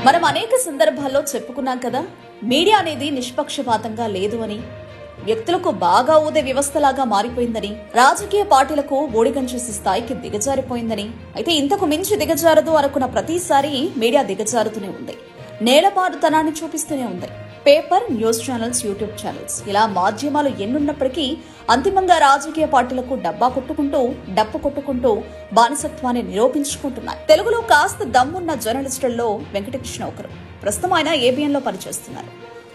మనం అనేక సందర్భాల్లో చెప్పుకున్నాం కదా, మీడియా అనేది నిష్పక్షపాతంగా లేదు అని, వ్యక్తులకు బాగా ఊదే వ్యవస్థలాగా మారిపోయిందని, రాజకీయ పార్టీలకు ఓడిగంచేసే స్థాయికి దిగజారిపోయిందని. అయితే ఇంతకు మించి దిగజారదు అనుకున్న ప్రతిసారి మీడియా దిగజారుతూనే ఉంది, నేలపారుతనాన్ని చూపిస్తూనే ఉంది. Paper, news channels, YouTube channels, ఇలా మాధ్యమాలు ఎన్నున్నప్పటికీ అంతిమంగా రాజకీయ పార్టీలకు డబ్బా కొట్టుకుంటూ, డప్పు కొట్టుకుంటూ బానిసత్వాన్ని నిరూపించుకుంటున్నాయి. తెలుగులో కాస్త దమ్మున్న జర్నలిస్టుల్లో వెంకటకృష్ణ ఒకరు. ప్రస్తుతం ఆయన ABN లో పనిచేస్తున్నారు.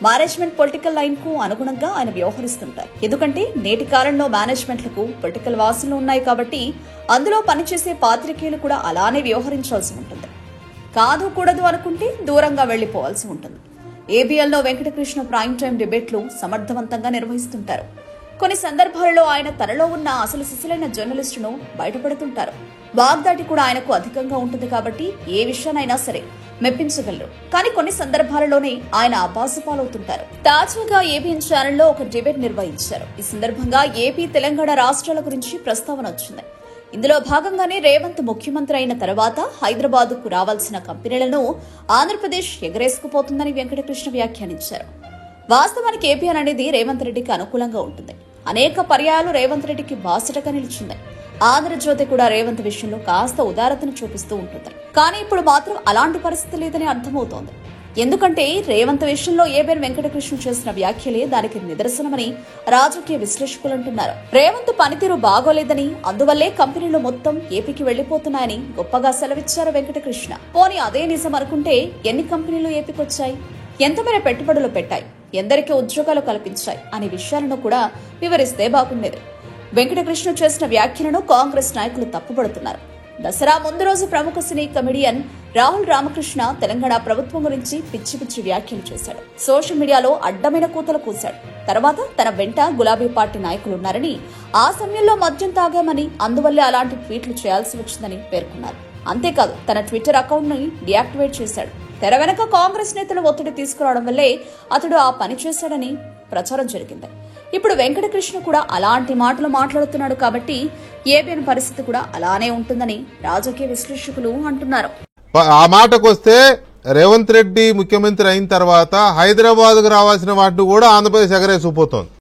మేనేజ్మెంట్ పొలిటికల్ లైన్ కు అనుగుణంగా ఆయన వ్యవహరిస్తుంటారు. ఎందుకంటే నేటి కాలంలో మేనేజ్మెంట్లకు పొలిటికల్ వాసనలు ఉన్నాయి కాబట్టి అందులో పనిచేసే పాత్రికేయులు కూడా అలానే వ్యవహరించాల్సి ఉంటుంది. కాదు కూడదు అనుకుంటే దూరంగా వెళ్లిపోవాల్సి ఉంటుంది. ABN లో వెంకటకృష్ణ ప్రైమ్ టైం డిబేట్లు సమర్థవంతంగా నిర్వహిస్తుంటారు. కొన్ని సందర్భాలలో ఆయన తనలో ఉన్న అసలు సిసలైన జర్నలిస్టును బయటపడుతుంటారు. వాగ్దాటి కూడా ఆయనకు అధికంగా ఉంటుంది కాబట్టి ఏ విషయానైనా సరే మెప్పించగలరు. కానీ కొన్ని సందర్భాలలోనే ఆయన అబాసుపాలవుతుంటారు. తాజాగా ABN ఛానల్లో ఒక డిబేట్ నిర్వహించారు. ఈ సందర్భంగా ఏపీ, తెలంగాణ రాష్ట్రాల గురించి ప్రస్తావన వచ్చింది. ఇందులో భాగంగానే రేవంత్ ముఖ్యమంత్రి అయిన తర్వాత హైదరాబాద్కు రావాల్సిన కంపెనీలను ఆంధ్రప్రదేశ్ ఎగరేసుకుపోతుందని వెంకటకృష్ణ వ్యాఖ్యానించారు. వాస్తవానికి ABN అనేది రేవంత్ రెడ్డికి అనుకూలంగా ఉంటుంది. అనేక పర్యాయాలు రేవంత్ రెడ్డికి బాసటగా నిలిచింది. ఆంధ్రజ్యోతి కూడా రేవంత్ విషయంలో కాస్త ఉదారతను చూపిస్తూ ఉంటుంది. కానీ ఇప్పుడు మాత్రం అలాంటి పరిస్థితి లేదని అర్థమవుతోంది. ఎందుకంటే రేవంత్ విషయంలో ABN వెంకటకృష్ణ చేసిన వ్యాఖ్యలే దానికి నిదర్శనమని రాజకీయ విశ్లేషకులు అంటున్నారు. రేవంత్ పనితీరు బాగోలేదని, అందువల్లే కంపెనీలు మొత్తం ఏపీకి వెళ్లిపోతున్నాయని గొప్పగా సెలవిచ్చారు వెంకటకృష్ణ. పోనీ అదే నిజం అనుకుంటే ఎన్ని కంపెనీలు ఏపీకి వచ్చాయి, ఎంతమేర పెట్టుబడులు పెట్టాయి, ఎందరికీ ఉద్యోగాలు కల్పించాయి అనే విషయాలను కూడా వివరిస్తే బాగుండేది. వెంకటకృష్ణ చేసిన వ్యాఖ్యలను కాంగ్రెస్ నాయకులు తప్పుపడుతున్నారు. దసరా ముందు రోజు ప్రముఖ సినీ కమెడియన్ రాహుల్ రామకృష్ణ తెలంగాణ ప్రభుత్వం గురించి పిచ్చి పిచ్చి వ్యాఖ్యలు చేశాడు. సోషల్ మీడియాలో అడ్డమైన కూతలు కూశాడు. తర్వాత తన వెంట గులాబీ పార్టీ నాయకులున్నారని, ఆ సమయంలో మద్యం తాగామని, అందువల్లే అలాంటి ట్వీట్లు చేయాల్సి వచ్చిందని పేర్కొన్నారు. అంతేకాదు తన ట్విట్టర్ అకౌంట్ ని డియాక్టివేట్ చేశాడు. తెర వెనక కాంగ్రెస్ నేతలు ఒత్తిడి తీసుకురావడం వల్లే అతడు ఆ పని చేశాడని ప్రచారం జరిగింది. ఇప్పుడు వెంకటకృష్ణ కూడా అలాంటి మాటలు మాట్లాడుతున్నాడు కాబట్టి ABN పరిస్థితి కూడా అలానే ఉంటుందని రాజకీయ విశ్లేషకులు అంటున్నారు. ఆ మాటకు వస్తే రేవంత్ రెడ్డి ముఖ్యమంత్రి అయిన తర్వాత హైదరాబాద్కు రావాల్సిన వాటిని కూడా ఆంధ్రప్రదేశ్ ఎగరేసిపోతోంది.